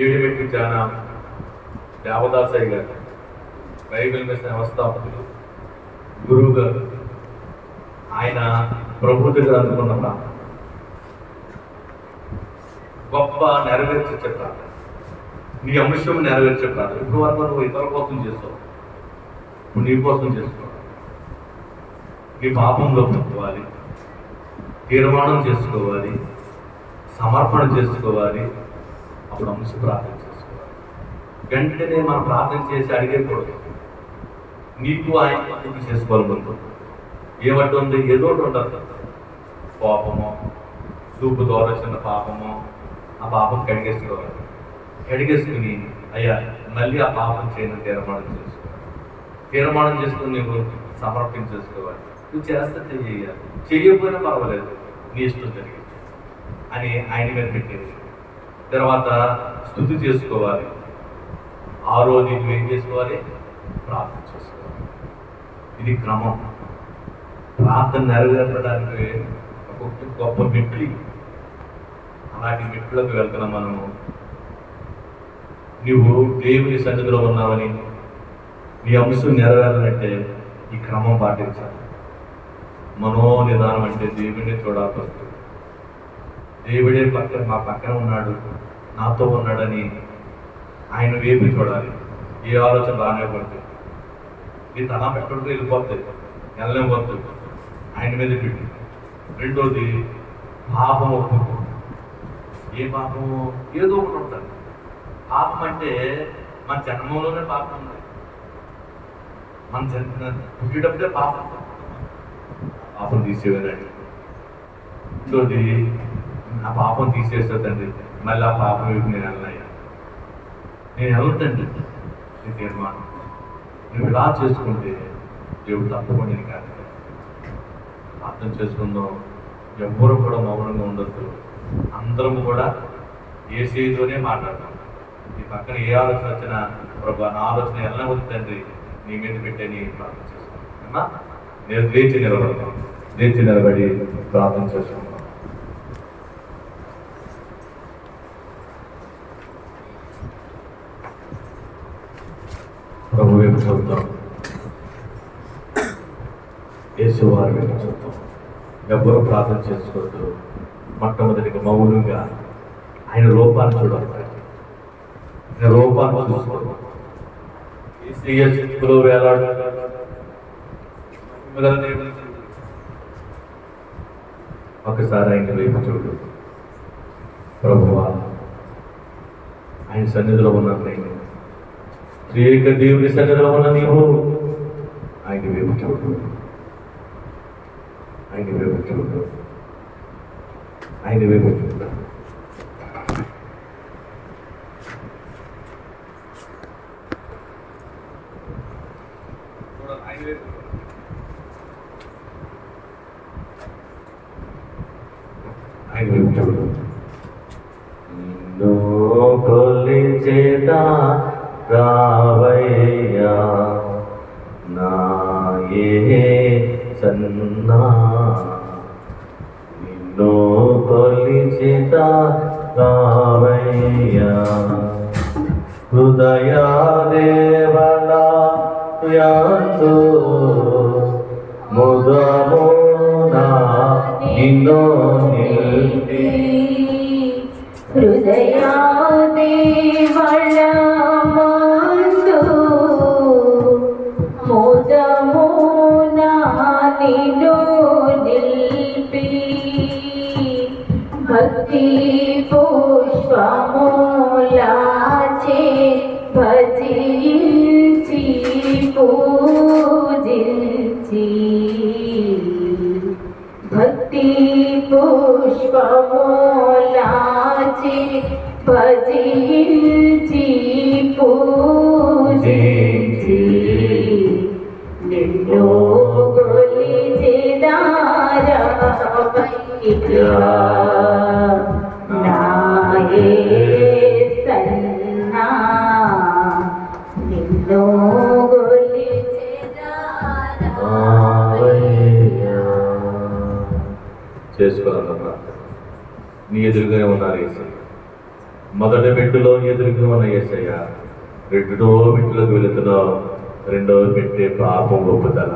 ఏడిమెట్టు చాలా దేవదాసయ్య గారు, Bible machine వ్యవస్థాపకులు, గురువు గారు. ఆయన ప్రభు దగ్గర అనుకున్న ప్రాంతం గొప్ప నెరవేర్చే ప్రాంతం, నీ అంశం నెరవేర్చే ప్రాంతం. ఇప్పుడు వరకు నువ్వు ఇతరుల కోసం చేస్తావు, ఇప్పుడు నీ కోసం చేసుకోవాలి. నీ పాపంలో పెట్టుకోవాలి, తీర్మానం చేసుకోవాలి, సమర్పణ చేసుకోవాలి, అప్పుడు అంశ ప్రార్థన చేసుకోవాలి. వెంటనే మనం ప్రార్థన చేసి అడిగేకూడదు. నీకు ఆయన పద్ధతి చేసుకోవాలి. ఏమంటుంది? ఏదో ఒకటి ఉంటుంది. పాపమో, చూపు ద్వారా చిన్న పాపమో, ఆ పాపం కడిగేసుకోవాలి. కడిగేసుకుని అయ్యా మళ్ళీ ఆ పాపం చేయని తీర్మానం చేసుకోవాలి. తీర్మానం చేసుకుని నువ్వు సమర్పించేసుకోవాలి. నువ్వు చేస్తే చెయ్యాలి, చెయ్యకపోయినా పర్వాలేదు, నీ ఇష్టం జరిగింది అని ఆయన మీద పెట్టేది. తర్వాత స్తుతి చేసుకోవాలి. ఆ రోజు నువ్వు ఏం చేసుకోవాలి? ప్రార్థన చేసుకోవాలి. ఇది క్రమం. ప్రార్థన నెరవేర్చడానికి ఒక గొప్ప మెట్లు. అలాంటి మెట్లకు వెళ్తున్నాం మనము. నువ్వు దేవుని సన్నిధిలో ఉన్నావని, నీ అంశం నెరవేరాలంటే ఈ క్రమం పాటించాలి. మనోనిదానం అంటే దేవుడిని చూడాల్సి వస్తుంది. దేవుడే మా పక్కన ఉన్నాడు, నాతో ఉన్నాడని ఆయన వేపి చూడాలి. ఏ ఆలోచన రానివ్వద్దు. నీ తల పెట్టడంతో వెళ్ళిపోతుంది, వెళ్ళనివ్వద్దు, ఆయన మీద పెట్టి. రెండోది పాపం ఒప్పుకో. ఏ పాపము? ఏదో ఒకటి ఉంటుంది. పాపం అంటే మన జన్మంలోనే పాపం ఉంది. మన పుట్టేటప్పుడే పాపం తీసేవారండి. రెండోది ఆ పాపం తీసేస్తుందండి. మళ్ళీ ఆ పాపం వైపు నేను వెళ్ళాను. నేను వెళ్తాండి. నీ తీర్మానం నువ్వు ఇలా చేసుకుంటే దేవుడు తప్పకుండా నేను కాదు. అర్థం చేసుకుందాం. ఎవ్వరూ కూడా మౌనంగా ఉండొద్దు. అందరం కూడా ఏసీతోనే మాట్లాడతాం. నీ పక్కన ఏ ఆలోచన వచ్చినా ప్రభు నా ఆలోచన ఎలా వద్దండి నీ మీద పెట్టని ప్రార్థన చేసుకుంటాం. నేను లేచి నిలబడతాం. లేచి నిలబడి ప్రార్థన చేసుకుంటాం. ప్రభు వైపు చూద్దాం, యేసు వారి వైపు చూద్దాం. ఎవ్వరూ ప్రార్థన చేసుకోవద్దు. మొట్టమొదటిగా మౌనంగా ఆయన రూపాన్ని చూడాలి. ఆయన రూపాన్ని చూసుకోవద్దు. ఏసయ్య చేతిలో వేలాడు ఒకసారి ఆయన వైపు చూడు. ప్రభువా, ఆయన సన్నిధిలో ఉన్నాను నేను, త్రియేక దేవుని సన్నిధిలో ఉన్న నీవు ఆయన వైపు చూడు. ఆయన వైపు చూడు. ఆయన వైపు చూడు. ఆయన వైపు చూడు. నిన్ను కొలిచేదా రావయ్యా నా యేసన్నా, నిన్ను కొలిచేదా రావయ్యా. హృదయా దేవనా యందు ముదమునా నిన్ను నిలిపి, హృదయా దేవనా మందు ముదమునా నిన్ను నిలిపి, భక్తి పుష్పములాచే భజించి పూజించి, భక్తి పుష్పములాచే భజించి పూజించి, నిన్ను కొలిచెదా రావయ్యా నా యేసన్నా, నిన్ను కొలిచెదా రావయ్యా. చేసుకోవాలన్నా నీ ఎదురుగానే ఉన్నారు యేసు. మొదటి మెట్టులో ఎదురుగా ఉన్న యేసయ్య, రెండో మెట్టులోకి వెళుతున్నావు. రెండవ పెట్టే పాపం ఒప్పుదల.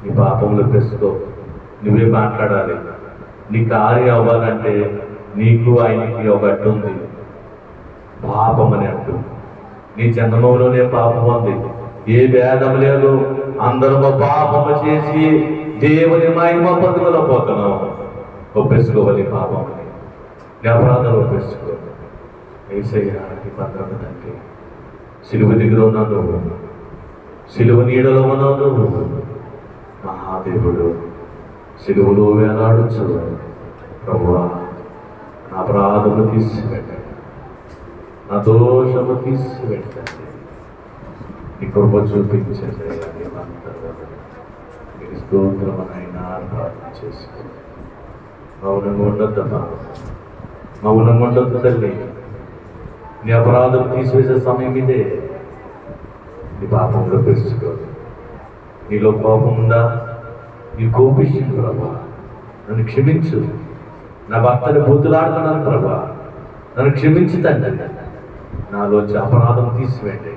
నీ పాపంలో పెసుకో, నువ్వే మాట్లాడాలి. నీ కార్యం అవ్వాలంటే నీకు ఆయనకి ఒక అడ్డు ఉంది, పాపం అనే అడ్డు. నీ జన్మంలోనే పాపం ఉంది, ఏ భేదం లేదు. అందరము పాపము చేసి దేవుని మహిమ పొందుకోలేకపోతున్నాం. ఒప్పేసుకోవాలి పాపం అని, నీ అపరాధాలు ఒప్పేసుకో. యేసయ్య నీ భద్రత తండ్రి, సిలువ దగ్గర ఉన్నావు నువ్వు, సిలువ నీడలో ఉన్నావు నువ్వు. మహాదేవుడు సిలువలో వేలాడుచు, ప్రభువా నా అపరాధము తీసిపెట్టండి, నా దోషము తీసిపెట్టండి, నీ కృప చూపించండి. మీకు స్తోత్రమైనా ప్రార్థన చేసుకో. మౌనంగా ఉండొద్దమ్మా, మౌనంగా ఉండొద్దు తల్లి. నీ అపరాధం తీసివేసే సమయం ఇదే. నీ పాపంలో పెంచుకో. నీలో కోపం ఉందా? నీ కోపిస్తుంది ప్రభా, నన్ను క్షమించు. నా భర్తని బూతులాడుతున్నాను ప్రభా, నన్ను క్షమించు తండ్రి. నాలోంచి అపరాధం తీసివేయండి,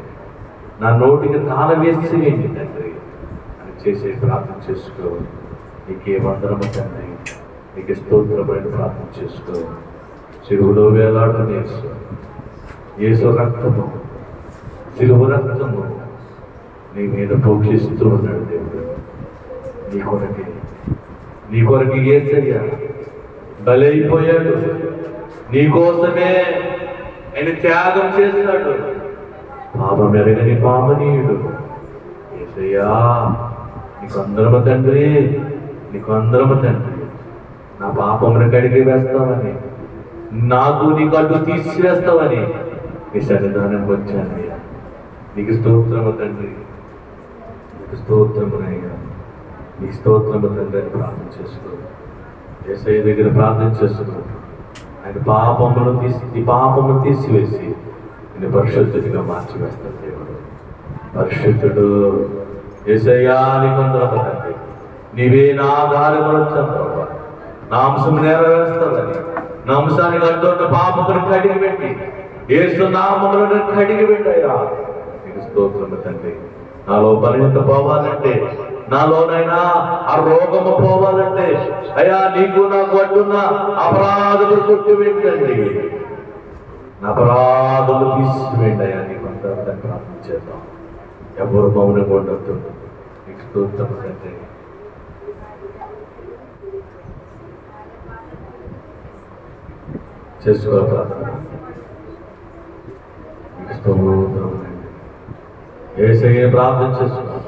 నా నోటికి తాళం వేసి వేయండి తండ్రి అని చేసే ప్రార్థన చేసుకో. నీకే వందనము తండ్రి, నీకు స్తోత్రమైన ప్రార్థన చేసుకో. సిలువలో వేలాడుతున్న యేసు రక్తము, సిలువ రక్తము నీ మీద పోషిస్తూ ఉన్నాడు దేవుడు. నీ కొరకి యేసయ్య బలైపోయాడు. నీ కోసమే ఆయన త్యాగం చేస్తాడు. పాపం ఎరగని పాపనీయుడు యేసయ్యా. నీకు అందరము తండ్రి, నీకు అందరము తండ్రి. నా పాపమును కడిగి వేస్తావని, నాకు నీకు అడ్డు తీసివేస్తావని నీ సన్నిధానం వచ్చానయ్యా. నీకు స్తోత్రము తండ్రి, నీకు స్తోత్రమునయ్యా, నీ స్తోత్రము తండ్రి అని ప్రార్థన చేసుకో. యేసయ్య దగ్గర ప్రార్థన చేస్తున్నాడు. ఆయన నీ పాపమును తీసివేసి నేను పరిశుద్ధుడిగా మార్చివేస్తాను దేవుడు. పరిశుద్ధుడు యేసయ్యా, నీకు అందరము తండ్రి. నీవే నా ఆధారములు వచ్చాను, నా అంశం నెరవేరుస్తావని, నా అంశానికి అడ్డున్న పాపమును కడిగి పెట్టి యేసు నామములను కడిగి పెట్టాయా. నీకు స్తోత్రము తండ్రి. నాలో బలహీనత పోవాలంటే, నాలోనైనా ఆ రోగము పోవాలంటే అయ్యా నీకు నాకు అడ్డున్న అపరాధములు కొట్టివేయండి, నా అపరాధములు తీసివేయండి అయ్యా. నీకు అందరూ ప్రార్థన చేద్దాం. ఎవరు మౌనంగా ఉండొద్దు. నీకు స్తోత్రము తండ్రి. చేసుకో ప్రార్థన. నీకు స్తోత్రము తండ్రి. యేసయ్య ప్రార్థన చేస్తున్నాను.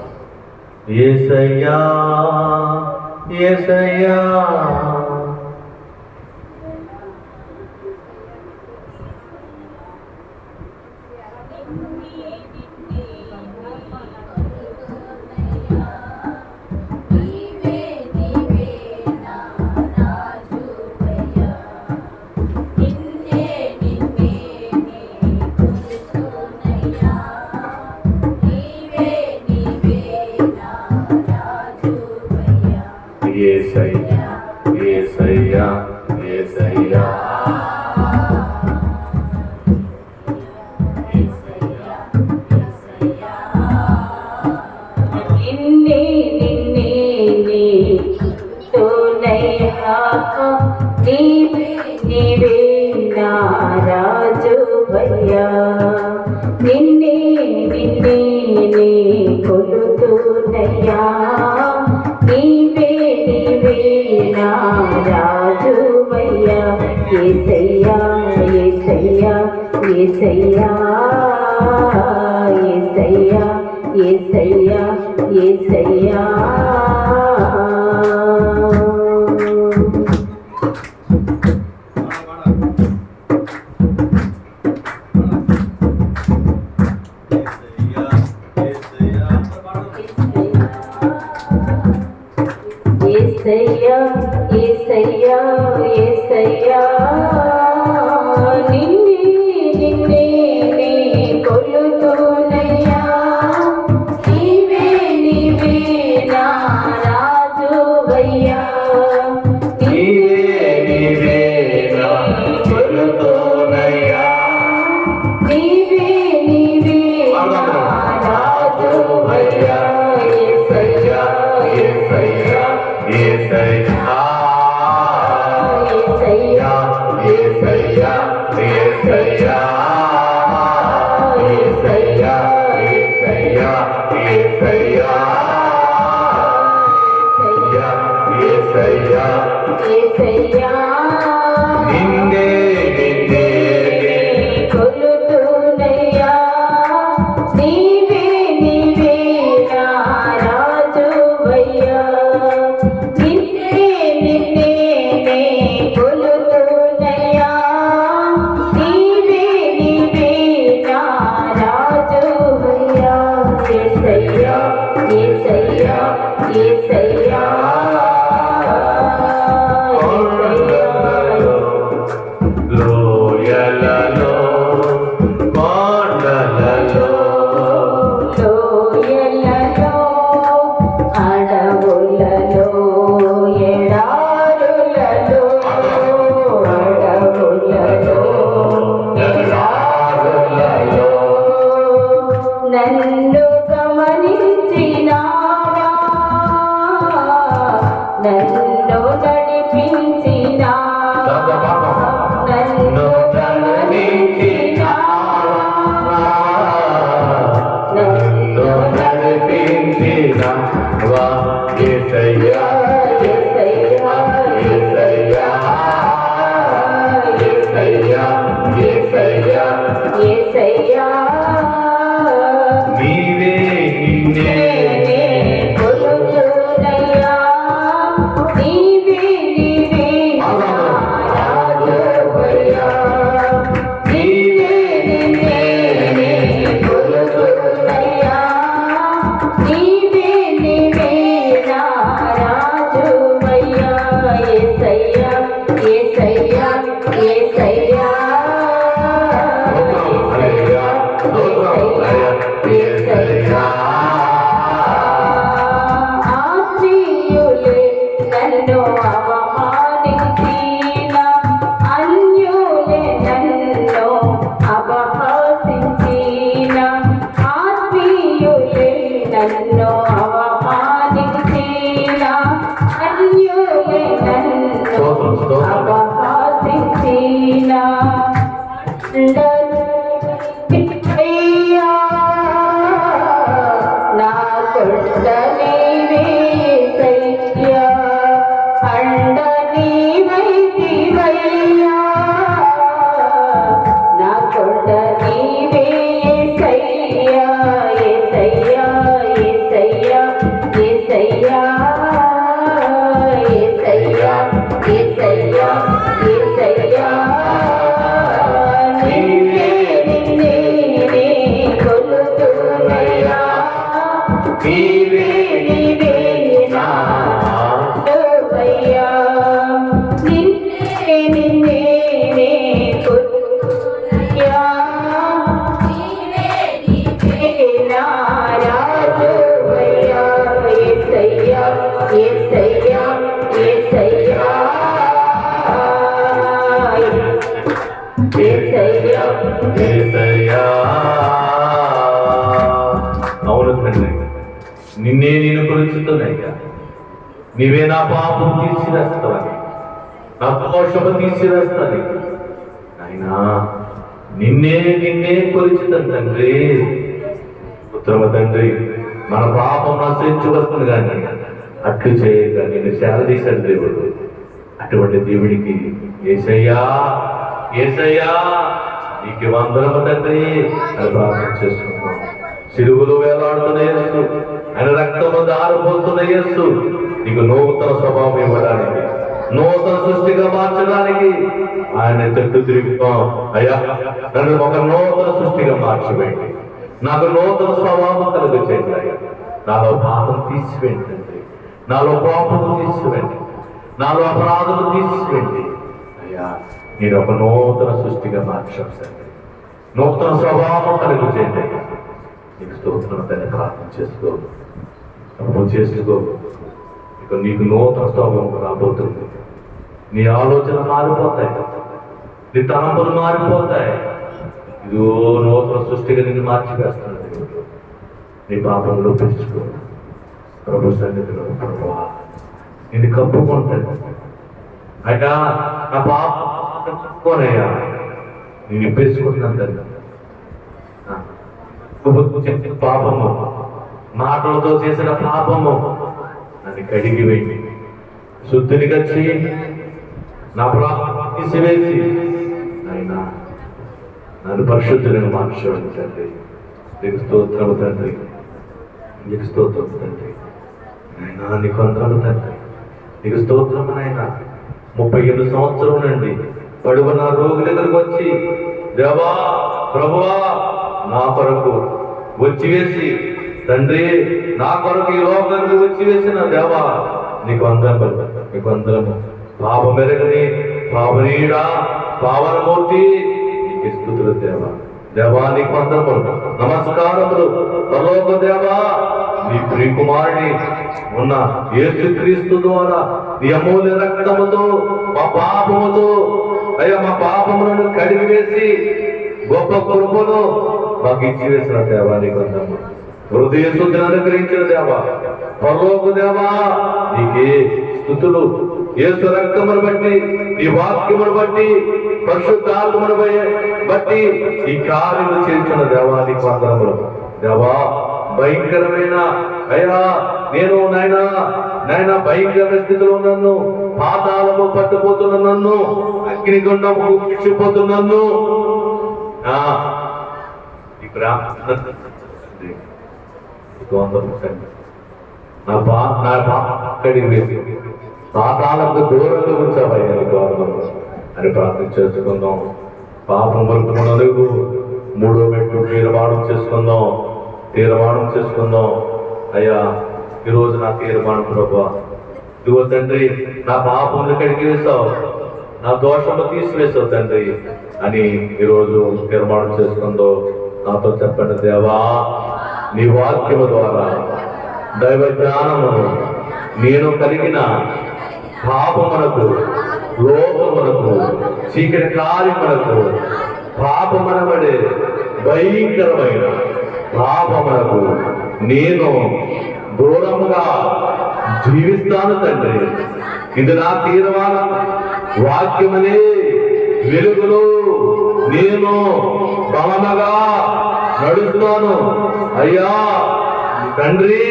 యేసయ్యా, యేసయ్యా, యేసయ్యా, యేసయ్యా, యేసయ్యా. నిన్నే నిన్నే నీతోనయ్యా, నీవే నా రాజువయ్యా. నిన్నే నిన్నే నీ కొలుతున్నయ్యా, నీవే నా రాజువయ్యా. యేసయ్యా, యేసయ్యా, యేసయ్యా, యేసయ్యా, యేసయ్యా, యేసయ్యా. యేసయ్యా, యేసయ్యా, యేసయ్యా, నిన్నే నిన్నే నీ కొలుతున్నయ్యా, నీవే నా రాజువయ్యా. నీవే నా కొలుతున్నయ్యా, నన్ను గమనించినావా, నన్ను నడిపించినావా, నన్ను గమనించినావా, నన్ను నడిపించినావా యేసయ్యా యేసయ్యా యేసయ్యా యేసయ్యా యేసయ్యా యేసయ్యా నీవే నిన్నే కొలుతునయ్యా, నీవే నీవే రాజువయ్యా, నీవే నిన్నే కొలుతునయ్యా, నీవే నీవే నా రాజువయ్యా, యేసయ్యా యేసయ్యా యేసయ్యా ఆత్మీయులే నన్ను అవమానించిన, అన్యులే నన్ను అపహాసించిన, ఆత్మీయులే నన్ను అవమానించిన, అన్యులే నన్ను అపహాసించిన, అయ్యా నా కొండ నీవేసయ్యా, అండ నీవైతివయ్యా, నా కొండ నీవేసయ్యా, యేసయ్యా యేసయ్యా యేసయ్యా యేసయ్యా యేసయ్యా యేసయ్యా నిన్నే నిన్నే కొలుతునయ్యా, నీవే నీవే నా రాజువయ్యా, నిన్నే నిన్నే కొలుతునయ్యా, నీవే నీవే నా రాజువయ్యా, యేసయ్యా యేసయ్యా యేసయ్యా యేసయ్యా యేసయ్యా. అవును తండ్రి, నిన్నే నేను కొలుచుతున్నాయ్యా. నీవే నా పాపం తీసివేస్తావని, నా దోషము తీసివేస్తాని అయినా నిన్నే నిన్నే కొలుచుతాను తండ్రి. ఉత్తమ తండ్రి, మన పాపం నశించి వస్తుంది కానీ అట్లు చేయక నిన్ను శారదీశాడు దేవుడు. అటువంటి దేవుడికి యేసయ్యా యేసయ్యా నీకు వందనము తండ్రి అని ప్రార్థన చేసుకున్నాం. సిలువలో వేలాడుతున్న యేసు, ఆయన రక్తము దారిపోతున్న యేసు నీకు నూతన స్వభావం ఇవ్వడానికి, నూతన సృష్టిగా మార్చడానికి ఆయన చెట్టు తిరుగుతాం. అయ్యా నన్ను ఒక నూతన సృష్టిగా మార్చివేయండి, నాకు నూతన స్వభావం కలుగ చేయండి. అయ్యా నాలో పాపం తీసివేయండి తండ్రి, నాలో కోపము తీసివేయండి, నాలో అపరాధము తీసివేయండి. అయ్యా నేను ఒక నూతన సృష్టిగా మార్చాను, నూతన స్వభావం కలుగు చేయండి. అయ్యా నీకు స్తోత్రం తండ్రి. ప్రార్థన చేసుకో, నువ్వు చేసుకో. ఇక నీకు నూతన స్వభావం రాబోతుంది. నీ ఆలోచన మారిపోతాయి, నీ తలంపులు మారిపోతాయి. ఇదో నూతన సృష్టిగా నిన్ను మార్చివేస్తున్నాడు దేవుడు. నీ పాపంలో పెంచుకో ప్రభు సన్నిధిలో. ప్రభువా నిన్ను కప్పుకుంటాను అయ్యా, నా పాపనయ్యా నేను ఇప్పేసుకుంటున్నాను తండ్రి. చేసిన పాపము, మాటలతో చేసిన పాపము నన్ను కడిగి వేయండి, శుద్ధినిగా చేయండి. నా ప్రాణం తీసివేసి అయినా నన్ను పరిశుద్ధులను మార్చండి తండ్రి. నీకు స్తోత్రము తండ్రి, నీకు స్తోత్రం తండ్రి. అయినా నీకు వందనము తండ్రి, నీకు స్తోత్రము నాయనా. 38 సంవత్సరం నుండి పడుకున్న రోగుల దగ్గరకు వచ్చి, దేవా ప్రభువా నా కొరకు వచ్చి వేసి తండ్రి, నా కొరకు ఈ లోకానికి వచ్చి వేసిన దేవా నీకు వందనము, నీకు వందనము. పాపం ఎరగని పావనీయుడా, పావనమూర్తి నీకు స్తుతులు దేవా. దేవా నీకు వందనములు, నమస్కారములు. పరలోక దేవా నీ ప్రియకుమారుని ఉన్న యేసుక్రీస్తు ద్వారా నీ అమూల్య రక్తముతో మా పాపముతో అయ్యా మా పాపములను కడిగివేసి గొప్ప కృపను మాకు ఇచ్చివేసిన దేవా నీకు వందనములు. హృదయ శుద్ధిని అనుగ్రహించిన దేవా, పరలోక దేవా నీకే స్తుతులు. యేసు రక్తమును బట్టి, ఈ వాక్యమును బట్టి, పరిశుద్ధాత్మను బట్టి ఈ కార్యము చేర్చిన దేవా నీకు వందనములు. దేవా భయంకరమైన అయ్యా నేను నాయన భయంకరమైన స్థితిలో నన్ను పాతాళము పట్టుపోతున్న నన్ను, అగ్నిగుండము పిచ్చిపోతున్నన్ను అక్కడికి వేసి పాతాలకు దూరంగా ఉంచావయ్యా గవర్నమెంట్ అని ప్రార్థన చేసుకుందాం. పాపం వరకు మూడో మెట్టు తీర్మానం చేసుకుందాం. అయ్యా ఈరోజు నా తీర్మానం ప్రభా, ఇదిగో తండ్రి నా పాపములు కడిగి వేసావు, నా దోషము తీసివేసావు తండ్రి అని ఈరోజు తీర్మానం చేసుకుందో నాతో చెప్పండి. దేవా నీ వాక్యము ద్వారా దైవ జ్ఞానమును నేను కలిగిన పాపమునకు, లోపమునకు, చీకటి కార్యమునకు, పాపమనబడే భయంకరమైన పాపమునకు నేను దూరంగా జీవిస్తాను తండ్రి. ఇది నా తీర్మానం. వాక్యమనే వెలుగులో నేను బలముగా నడుస్తాను. అయ్యా తండ్రి,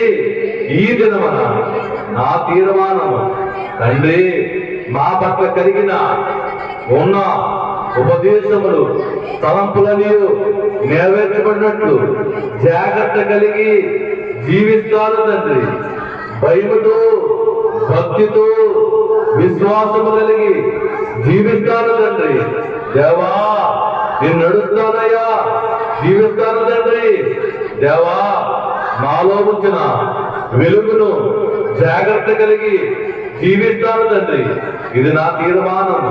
ఈ దినమున నా తీర్మానము తండ్రి మా పట్ల కలిగిన ఉన్న ఉపదేశములు, తలంపులని నెరవేర్చబడినట్లు జాగ్రత్త కలిగి జీవిస్తాను తండ్రి. భయముతో, భక్తితో, విశ్వాసము కలిగి జీవిస్తాను తండ్రి. దేవా నేను నడుస్తానయ్యా, జీవిస్తాను తండ్రి. దేవా నాలో ఉంచిన వెలుగును జాగ్రత్త కలిగి జీవిస్తాను తండ్రి. ఇది నా తీర్మానం.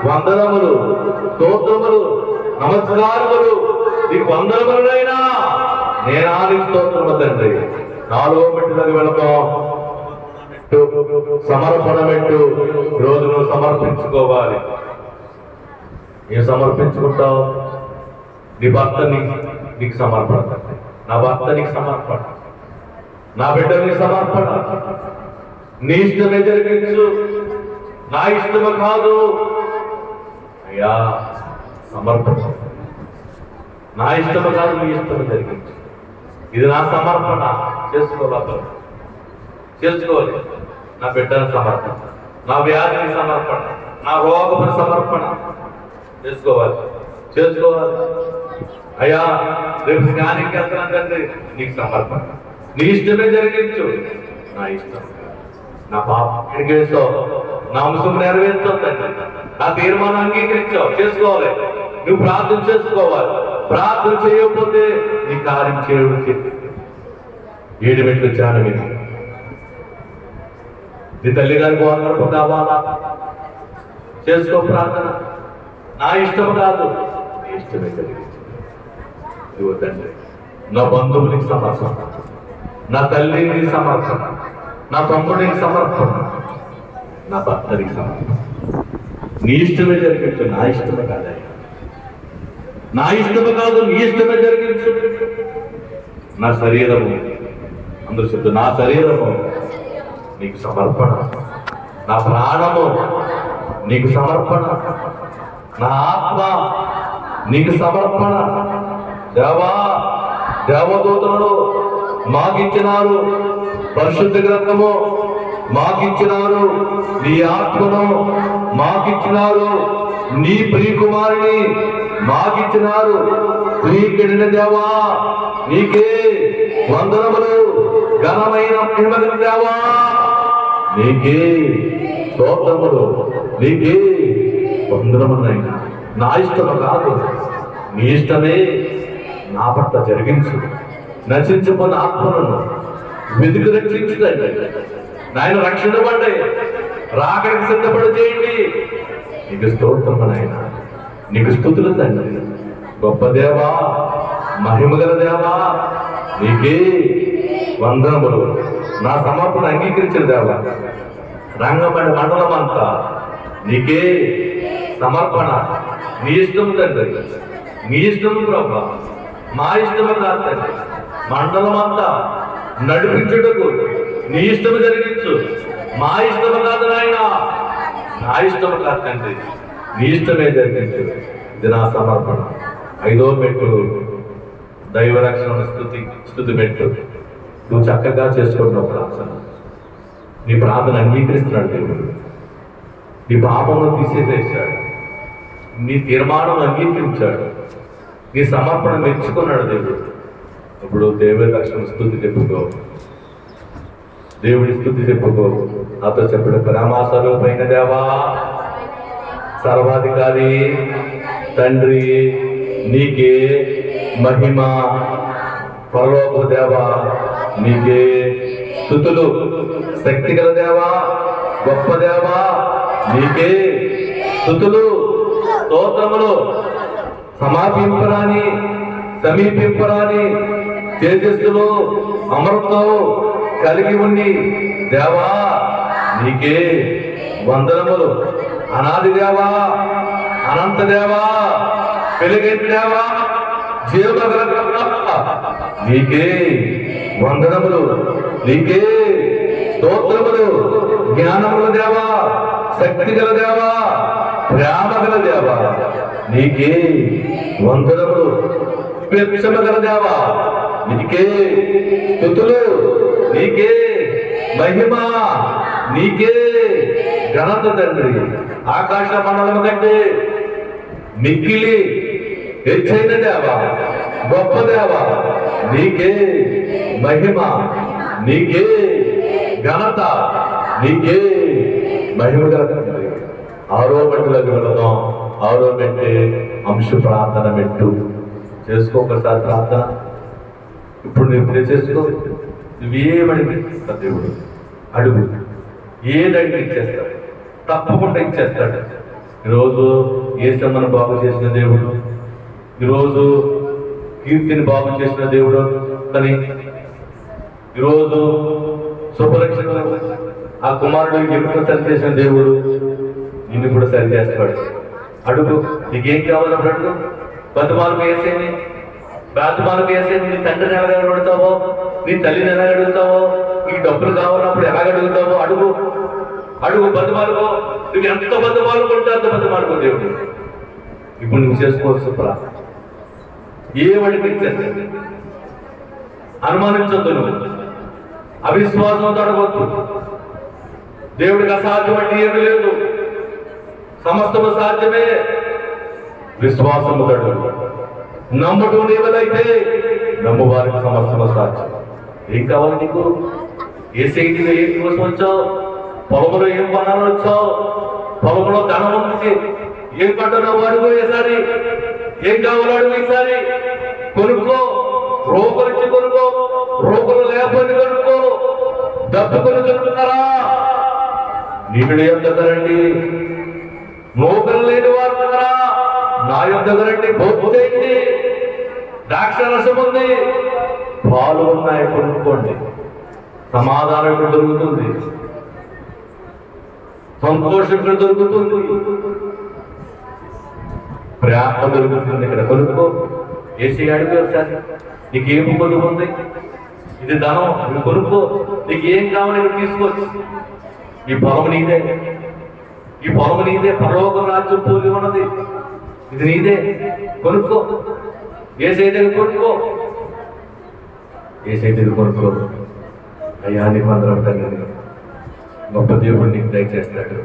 వందనములు, స్తోత్రములు, నమస్కారములు నీకు వందనములైనా నేనా నీకు స్తోత్రము తండ్రి. 4వ మెట్టులకు వెళతాం. సమర్పణ మెట్టు. రోజు నువ్వు సమర్పించుకోవాలి. ఏం సమర్పించుకుంటావు? నీ భర్త నీకు సమర్పణ, నా భర్త నీకు సమర్పణ, నా బిడ్డ నీకు సమర్పణ. నీ ఇష్టమే జరిగించు, నా ఇష్టము కాదు అయ్యా. సమర్పణ నా ఇష్టము కాదు, నీ ఇష్టము జరిగించు. ఇది నా సమర్పణ. చేసుకోవాలి. నా బిడ్డను సమర్పణ, నా వ్యాధిని సమర్పణ, నా రోగమును సమర్పణ చేసుకోవాలి. అయ్యా రేపు స్నానికి వెళ్తున్నాను తండ్రి, నీకు సమర్పణ. నీ ఇష్టమే జరిగించు, నా ఇష్టం. నా పాపం ఎడిగేస్తావు, నా అంశం నెరవేర్చావు తండ్రి. నా తీర్మానం అంగీకరించావు. చేసుకోవాలి. నువ్వు ప్రార్థన చేసుకోవాలి. ప్రార్థన చేయకపోతే నీ కార్యం చేయడం. 7 మెట్లు ధ్యానం. నీ తల్లి గారికి వందనపు కావాలా? చేసుకో ప్రార్థన. నా ఇష్టం కాదు, నీ ఇష్టమే కలిగించు. ఇదిగో తండ్రి, నా బంధువునికి సమర్పణ, నా తల్లిని సమర్పణ, నా తమ్ముడికి సమర్పణ, నా భర్తనికి సమర్పణ. నీ ఇష్టమే జరిగించు, నా ఇష్టమే కాదు. నా ఇష్టమే కాదు, నీ ఇష్టమే జరిగించు. నా శరీరము, అందరూ చెప్తూ, నా శరీరము నీకు సమర్పణ, నా ప్రాణము నీకు సమర్పణ, నా ఆత్మ నీకు సమర్పణ. దేవదూతలను మాకిచ్చినారు, పరిశుద్ధ గ్రంథము మాకిచ్చినారు, నీ ఆత్మను మాకిచ్చినారు, నీ ప్రియకుమారిని మాకిచ్చినారు. ప్రియకడిన దేవా నీకే వందనములు. ఘనమైన మహిమగల దేవా నీకే స్తోత్రములు, నీకే వందనములైనా. నా ఇష్టము కాదు, నీ ఇష్టమే నా పట్ల జరిగించు. నశించుకున్న ఆత్మలను వెతుకు రక్షించుదండి నాయన. రక్షణ పడ్డాయి, రాకడికి సిద్ధపడి చేయండి. నీకు స్తోత్రము నాయన, నీకు స్తుతులు తండ్రి. గొప్ప దేవా, మహిమగల దేవా నీకే వందనములు. నా సమర్పణ అంగీకరించిన దేవా, రంగమడి మండలం అంతా నీకే సమర్పణ. నీ ఇష్టం తండ్రి, నీ ఇష్టం ప్రభా. మా ఇష్టము కాదు తండ్రి. మండలం అంతా నడిపించుటకు నీ ఇష్టము జరిగించు. మా ఇష్టము కాదు నాయన, నా ఇష్టము కాదు తండ్రి, నీ ఇష్టమే జరిగించు. ఇది నా సమర్పణ. 5వ మెట్టు దైవ రక్షణ స్థుతి మెట్టు. నువ్వు చక్కగా చేసుకుంటున్నావు ప్రార్థన. నీ ప్రార్థన అంగీకరిస్తున్నాడు దేవుడు. నీ పాపంలో తీసేసేసాడు. నీ తీర్మానం అంగీకరించాడు. నీ సమర్పణ మెచ్చుకున్నాడు దేవుడు. ఇప్పుడు దేవుడి రక్షణ స్థుతి చెప్పుకో, దేవుడి స్థుతి చెప్పుకో. నాతో చెప్పిన ప్రేమాస్వరూపైన దేవా, సర్వాధికారి తండ్రి, నీకే మహిమ. పరలోక దేవా, నీకే స్తుతులు. శక్తిగల దేవా, గొప్ప దేవా, నీకే స్తుతులు, స్తోత్రములు. సమాపింపరాని, సమీపింపరాని తేజస్సులో అమృతం కలిగి ఉండి దేవా, నీకే వందనములు. అనాది దేవా, అనంత దేవా, వెలుగైన దేవా, జీవగల దేవా, నీకే వందనములు, నీకే స్తోత్రములు. జ్ఞానముల దేవా, శక్తిగల దేవా, ప్రేమగల దేవా, నీకే వందనములు. విక్షమగల దేవా, నీకే స్తుతులు, నీకే మహిమ, నీకే ఘనత తండ్రి. ఆకాశ మండలం కంటే మిక్కిలి హెచ్చైన దేవా, గొప్ప దేవా, నీకే మహిమ, నీకే ఘనత, నీకే మహిమ గల తండ్రి. 6వ మెట్టులోకి వెళదాం. 6వ మెట్టు అంశ ప్రార్థన మెట్టు. చేసుకో ఒకసారి ప్రార్థన. ఇప్పుడు నువ్వు ప్రే చేసుకో. నువ్వేమడిగి దేవుడు అడుగు, ఏదడిగి ఇచ్చేస్తాడు, తప్పకుండా ఇచ్చేస్తాడు. ఈరోజు యేసమ్మను బాగు చేసిన దేవుడు, ఈరోజు కీర్తిని బాగు చేసిన దేవుడు, కానీ ఈరోజు శుభరక్షణ ఆ కుమారుడు ఎప్పుడు సరి చేసిన దేవుడు నిన్ను కూడా సరి చేస్తాడు. అడుగు, నీకేం కావాలప్పుడు అడుగు. బతుమాలకు వేసేని, బాతుమాలకు వేసేని. నీ తండ్రిని ఎలాగ అడుగుతావో, నీ తల్లిని ఎలాగ అడుగుతావో, ఈ డబ్బులు కావాలన్నప్పుడు ఎలాగ అడుగుతావో అడుగు. అడుగు, బతుమాలకు. నువ్వు ఎంత బతుమాలకు ఉంటే అంత బతుమాలకు దేవుడు. ఇప్పుడు నువ్వు చేసుకోవచ్చు ప్రార్థన. ఏ వాడికి ఇచ్చేస్తాడు. అనుమానించొద్దు, నువ్వు అవిశ్వాసంతో అడగొద్దు. దేవుడికి అసాధ్యం అంటే ఏమీ లేదు. సమస్తము సాధ్యమే విశ్వాసము తడు. నమ్ముడు నీవలైతే నమ్ము వారికి సమస్తము సాధ్యం. ఏం కావాలి నీకు? ఏ శైలిలో ఏం కోసం వచ్చావు? పొలంలో ఏం పనాలు వచ్చావు? పొలంలో ధనం ఉంది, ఏం పంటనో అడుగు. ఈసారి ఏం కావాలో అడుగు. ఈసారి కొనుక్కో. రోగులు ఇచ్చి కొనుక్కో, రోగులు లేకపోతే కొనుక్కో. డబ్బు కొనుక్కుంటున్నారా? నీకుడు ఏం దగ్గరండి. మోకలు లేని వారు కదా, నా యొక్క దగ్గరండి. భోజేయండి. ద్రాక్ష రసం ఉంది, పాలు ఉన్నాయి, కొనుక్కోండి. సమాధానం ఇక్కడ దొరుకుతుంది, సంతోషం ఇక్కడ దొరుకుతుంది, ప్రేమ దొరుకుతుంది. ఇక్కడ కొనుక్కో. ఏసీ అడిగి ఒకసారి, నీకేం కొనుక్కు ఉంది? ఇది ధనం, ఇది కొనుక్కో. నీకు ఏం కావాలి ఇక్కడ తీసుకోవచ్చు. ఈ పొలం నీదే, ఈ పొలం నీదే. పరలోక రాజ్యం పోలి ఉన్నది, ఇది నీదే. కొనుక్కో. ఏసై దగ్గర కొనుక్కో, ఏసై దగ్గర కొనుక్కో. అయ్యా, నీకు అందరం తండ్రి, గొప్ప దేవుడు నీకు దయచేస్తాడు.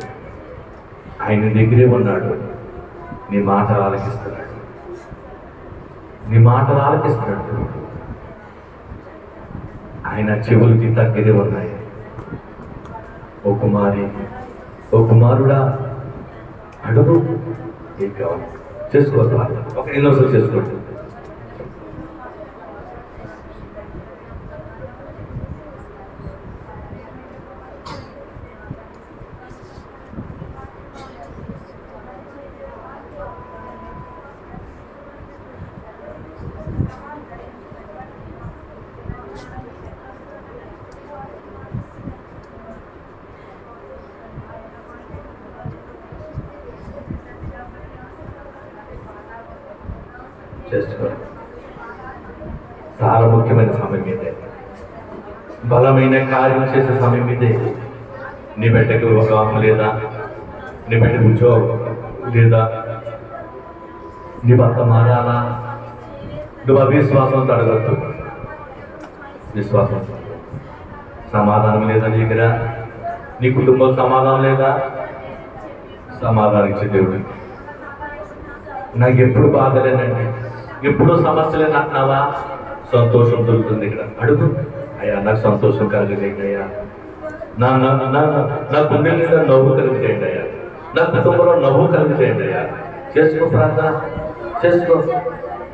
ఆయన దగ్గరే ఉన్నాడు. నీ మాట ఆలకిస్తున్నాడు, నీ మాటలు ఆలకిస్తున్నాడు. ఆయన చెవులకి దగ్గరే ఉన్నాయి. ఓ కుమారి, ఓ కుమారుడా, అడుగు. ఏం కావాలి చేసుకోవాలి. ఒక ఎన్నోసారి చేసుకోండి. చేసుకోండి. చాలా ముఖ్యమైన సమయం ఇదే. బలమైన కార్యం చేసే సమయం ఇదే. నీ బిడ్డకు వివాహం లేదా, నీ బిడ్డకు ఉద్యోగం లేదా, నీ భర్త మారాలా, నువ్వు అవిశ్వాసంతో అడగద్దు. విశ్వాసం, సమాధానం లేదా నీ దగ్గర, నీ కుటుంబం సమాధానం లేదా, సమాధానం ఇచ్చే దేవుడు. నాకు ఎప్పుడు బాధలేనండి, ఎప్పుడు సమస్యలే అంటున్నావా, సంతోషం దొరుకుతుంది ఇక్కడ. అడుగు, అయ్యా నాకు సంతోషం కలిగేయండి అయ్యా, నా గుండె మీద నవ్వు కలిగేయండి అయ్యా, నా కుటుంబంలో నవ్వు కలిగేయండి అయ్యా. చేసుకో ప్రార్థన, చేసుకో.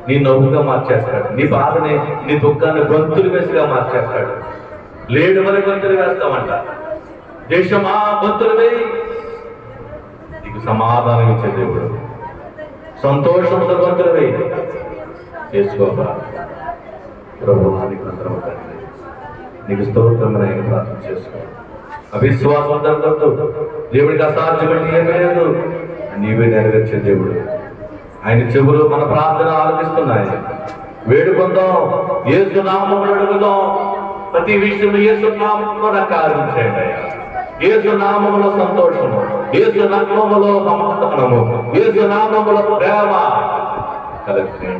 నీ నవ్వుగా మార్చేస్తాడు, నీ బాధని, నీ దుఃఖాన్ని గొంతులు వేసిగా మార్చేస్తాడు. లేడు మరి గొంతులు వేస్తామంట. దేశమా గొంతులు వేయి, నీకు సమాధానం ఇచ్చే దేవుడు. సంతోషంతో గొంతులు వేయి, చేసుకోబా. ప్రభు నీకు అందరం తండ్రి, నీకు స్తోత్రమైన ప్రార్థన చేసుకో. అవిశ్వాసం జరగద్దు, దేవుడికి అసాధ్యమని ఏమీ లేదు. నీవే నెరవేర్చే దేవుడు. ఆయన చెవులు మన ప్రార్థన ఆలపిస్తున్నాయి. వేడుకుందాం, యేసు నామములో అడుగుదాం. ప్రతి విషయం యేసు నామములో నాకు కార్యం చేయండి అయ్యా. యేసు నామములో సంతోషము, యేసు నామములో సమాధానము, యేసు నామములో ప్రేమ కలుగుతుంది.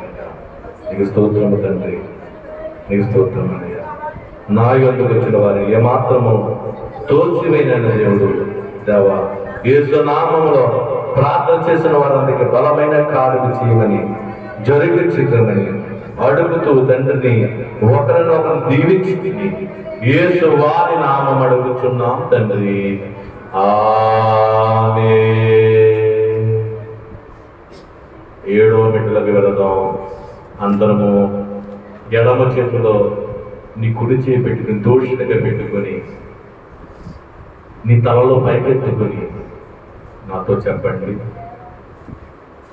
నీకు స్తోత్రము తండ్రి, నీకు స్తోత్రం అయ్యా. నా యొద్దకు వచ్చిన వారిని ఏమాత్రము తోసివేయన దేవుడు. దేవా, యేసు నామములో ప్రార్థన చేసిన వారందరికీ బలమైన కార్యం చేయమని, జరిగించమని అడుగుతూ తండ్రిని ఒకరినొకరు దీవించి యేసు వారి నామం అడుగుచున్నాం తండ్రి. ఆమేన్. 7వ మెట్టులకు వెళదాం. అందరము ఎడమ చేతిలో నీ కుడి చేయి పెట్టుకుని దోషిగా పెట్టుకొని నీ తలలో పైకెత్తుకొని నాతో చెప్పండి.